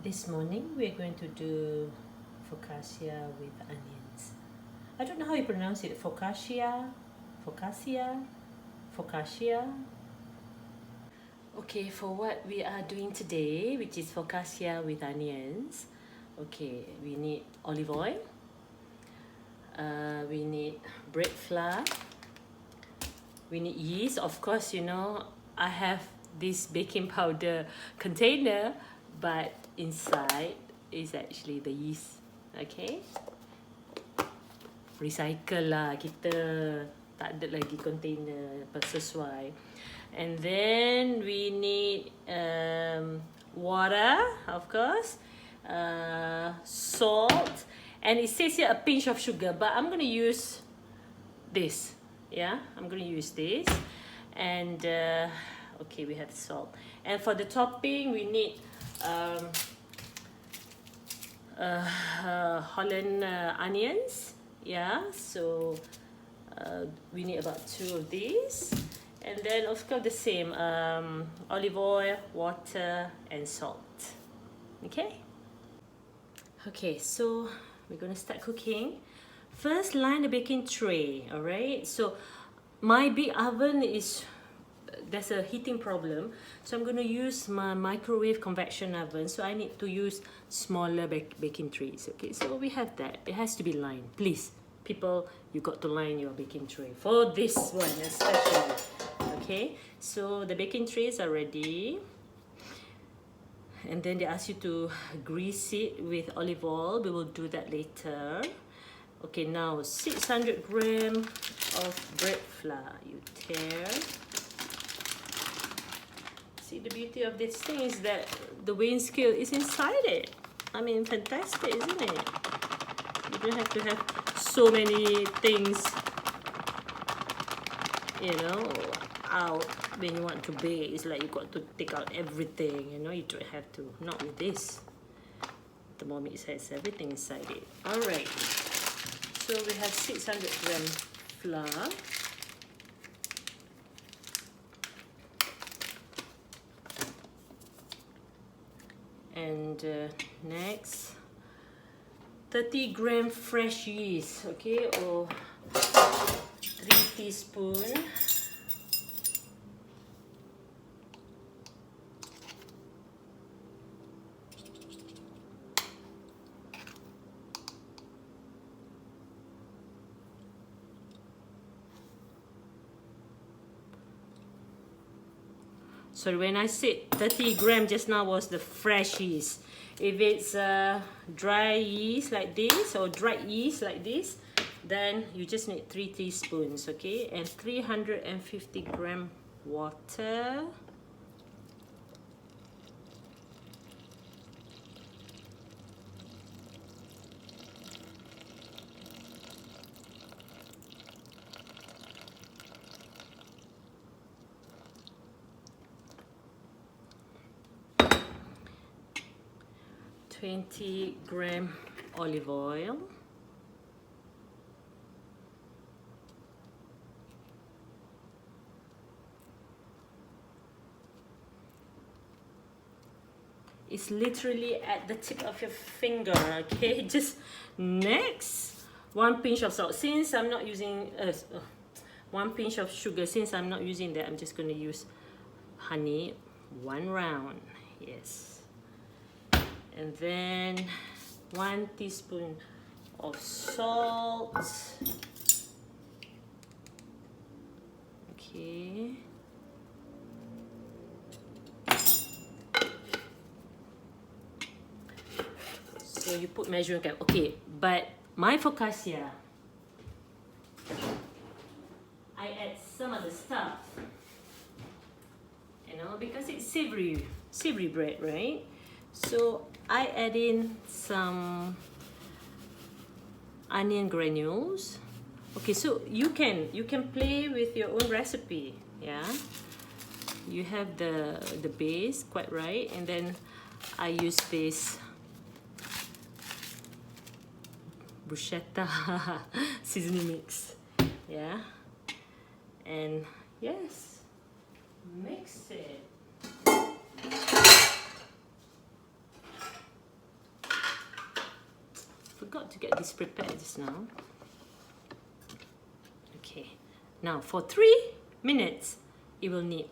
This morning we're going to do focaccia with onions. I don't know how you pronounce it. Focaccia, focaccia, focaccia. Okay, for what we are doing today, which is focaccia with onions. Okay, we need olive oil. We need bread flour. We need yeast. Of course, you know, I have this baking powder container, but inside is actually the yeast. Okay, recycle lah kita, tak ada lagi container sesuai. And then we need water, of course, salt, and it says here a pinch of sugar, but I'm gonna use this. Yeah, I'm gonna use this. And okay, we have salt. And for the topping, we need Holland onions. Yeah, so we need about 2 of these. And then of course the same, olive oil, water, and salt. Okay? Okay, so we're gonna start cooking. First, line the baking tray, alright? So my big oven is, there's a heating problem, so I'm going to use my microwave convection oven, so I need to use smaller baking trays. Okay, so we have that. It has to be lined. Please, people, you got to line your baking tray for this one especially. Okay, so the baking trays are ready, and then they ask you to grease it with olive oil. We will do that later. Okay, now 600 grams of bread flour. You tear. See, the beauty of this thing is that the weighing scale is inside it. I mean, fantastic, isn't it? You don't have to have so many things, you know, out when you want to bake. It's like you got to take out everything, you know. You don't have to. Not with this. Thermomix has everything inside it. Alright. So we have 600 grams flour. And next, 30 grams fresh yeast, okay, or 3 teaspoons. So when I said 30 grams just now was the fresh yeast. If it's dry yeast like this or dried yeast like this, then you just need 3 teaspoons, okay? And 350 grams water. $20 grams olive oil. It's literally at the tip of your finger, okay? Just next, 1 pinch of salt. Since I'm not using 1 pinch of sugar, since I'm not using that, I'm just going to use honey, 1 round. Yes. And then 1 teaspoon of salt. Okay. So you put measuring cup. Okay, but my focaccia, I add some of the stuff, you know, because it's savory bread, right? So I add in some onion granules. Okay, so you can play with your own recipe. Yeah, you have the base quite right, and then I use this bruschetta seasoning mix. Yeah, and yes, mix it. to get this prepared just now. Okay, now for 3 minutes it will need.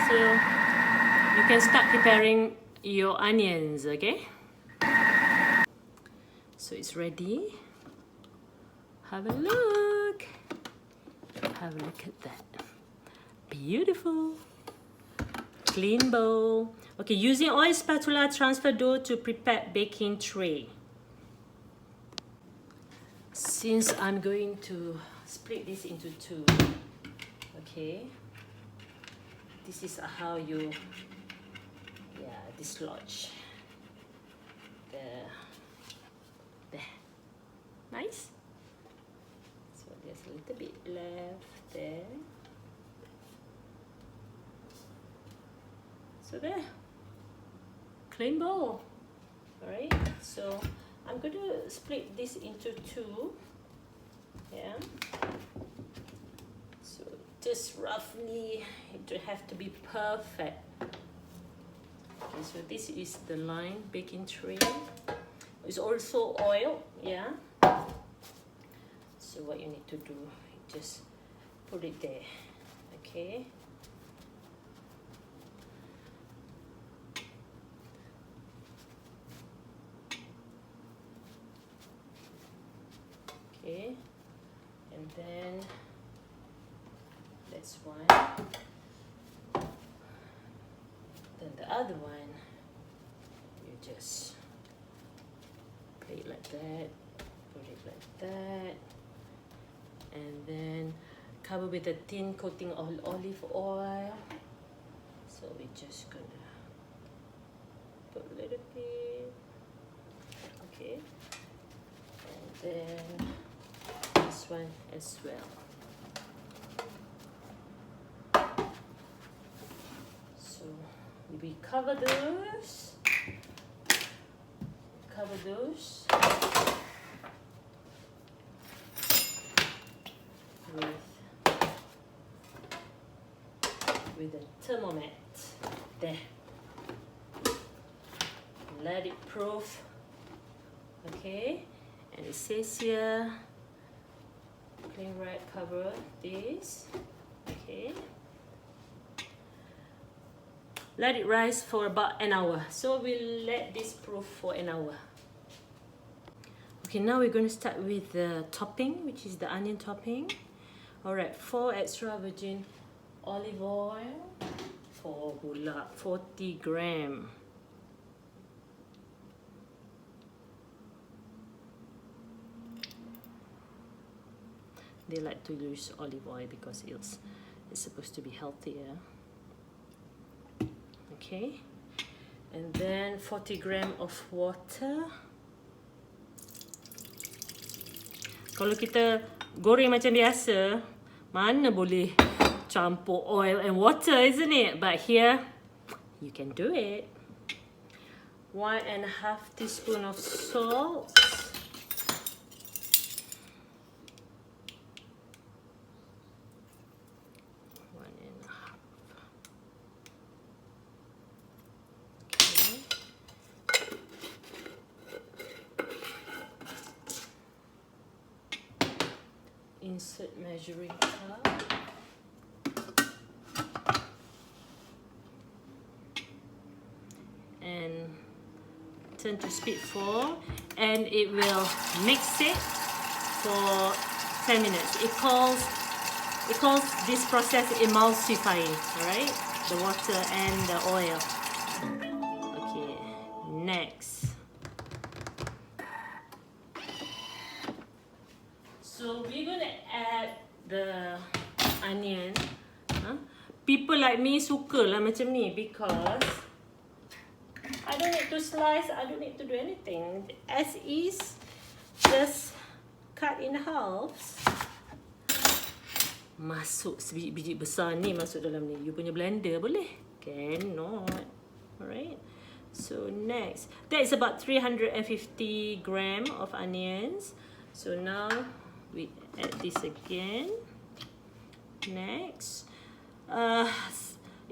So you can start preparing your onions, okay? So it's ready. Have a look. Have a look at that. Beautiful. Clean bowl. Okay, using oil spatula, transfer dough to prepared baking tray. Since I'm going to split this into 2, okay, this is how you dislodge there. Nice. So there's a little bit left there. So there, clean bowl. All right, so I'm going to split this into 2. Yeah, so just roughly, it will have to be perfect. Okay, so this is the line baking tray. It's also oil, yeah. So what you need to do, just put it there, okay. Okay, and then that's one. Then the other one, you just play it like that, put it like that, and then cover with a thin coating of olive oil. So we're just gonna put a little bit, okay, and then this one as well. So we cover those, with a Thermomix there. Let it proof, okay, and it says here clean wrap cover this, okay. Let it rise for about an hour. So we'll let this proof for an hour. Okay, now we're going to start with the topping, which is the onion topping. Alright, 4 extra virgin olive oil for 40 gram. They like to use olive oil because it's supposed to be healthier. Okay, and then 40 gram of water. Kalau kita goreng macam biasa, mana boleh campur oil and water, isn't it? But here, you can do it. 1.5 teaspoon of salt. Insert measuring cup. And turn to speed 4, and it will mix it for 10 minutes. It calls this process emulsifying, alright? The water and the oil. Okay, next. So we're gonna add the onion. People like me suka lah macam ni because I don't need to slice, I don't need to do anything. As is, just cut in halves. Masuk sebiji-biji besar ni masuk dalam ni. You punya blender boleh? Cannot. Alright. So next, that is about 350 gram of onions. So now we add this again. Next,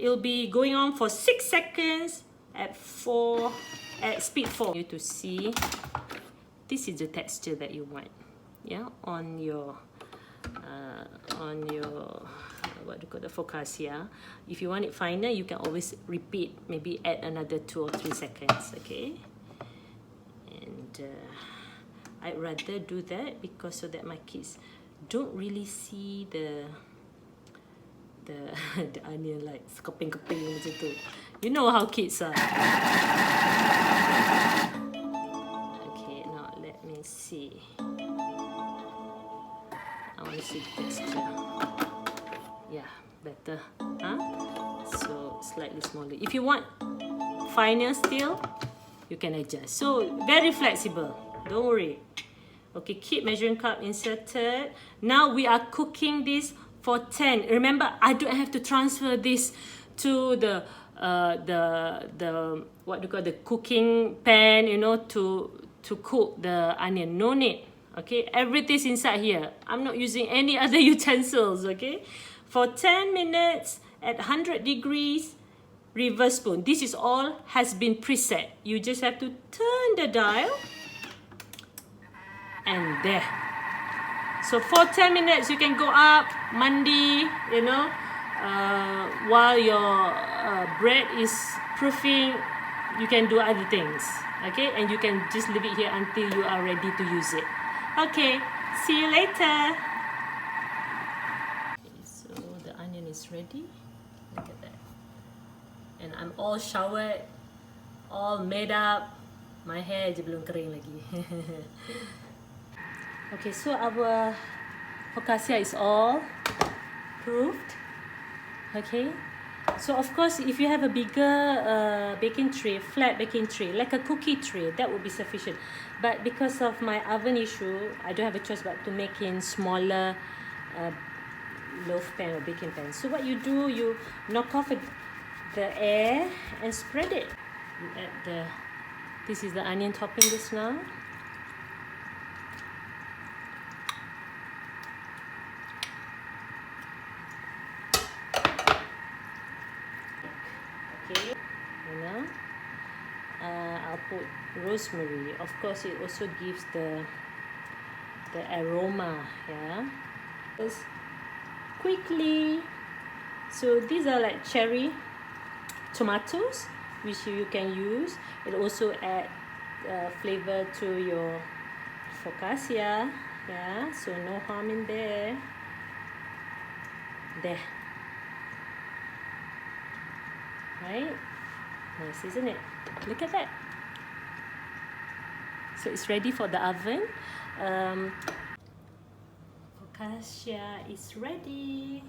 It'll be going on for 6 seconds at speed 4. You to see this is the texture that you want, yeah, on your what do you call the focaccia. If you want it finer, you can always repeat, maybe add another 2 or 3 seconds, okay? And I'd rather do that because so that my kids don't really see the onion like keping-keping macam tu. You know how kids are. Okay, now let me see. I want to see the texture. Yeah, better. Huh? So slightly smaller. If you want finer still, you can adjust. So very flexible. Don't worry. Okay, keep measuring cup inserted. Now we are cooking this for 10. Remember, I don't have to transfer this to the what do you call the cooking pan, you know, to cook the onion. No need. Okay, everything's inside here. I'm not using any other utensils. Okay, for 10 minutes at 100 degrees, reverse spoon. This is all has been preset. You just have to turn the dial, and there. So for 10 minutes, you can go up, mandi, you know, while your bread is proofing, you can do other things, okay? And you can just leave it here until you are ready to use it. Okay, see you later. Okay, so the onion is ready. Look at that. And I'm all showered, all made up. My hair je belum kering lagi. Okay, so our focaccia is all proofed. Okay, so of course if you have a bigger baking tray, flat baking tray, like a cookie tray, that would be sufficient. But because of my oven issue, I don't have a choice but to make in smaller loaf pan or baking pan. So what you do, you knock off the air and spread it. This is the onion topping just now. Okay, you know, I'll put rosemary. Of course, it also gives the aroma. Yeah, just quickly. So these are like cherry tomatoes, which you can use. It also add flavor to your focaccia. Yeah, so no harm in there. There. Right? Nice, isn't it? Look at that. So it's ready for the oven. Focaccia is ready.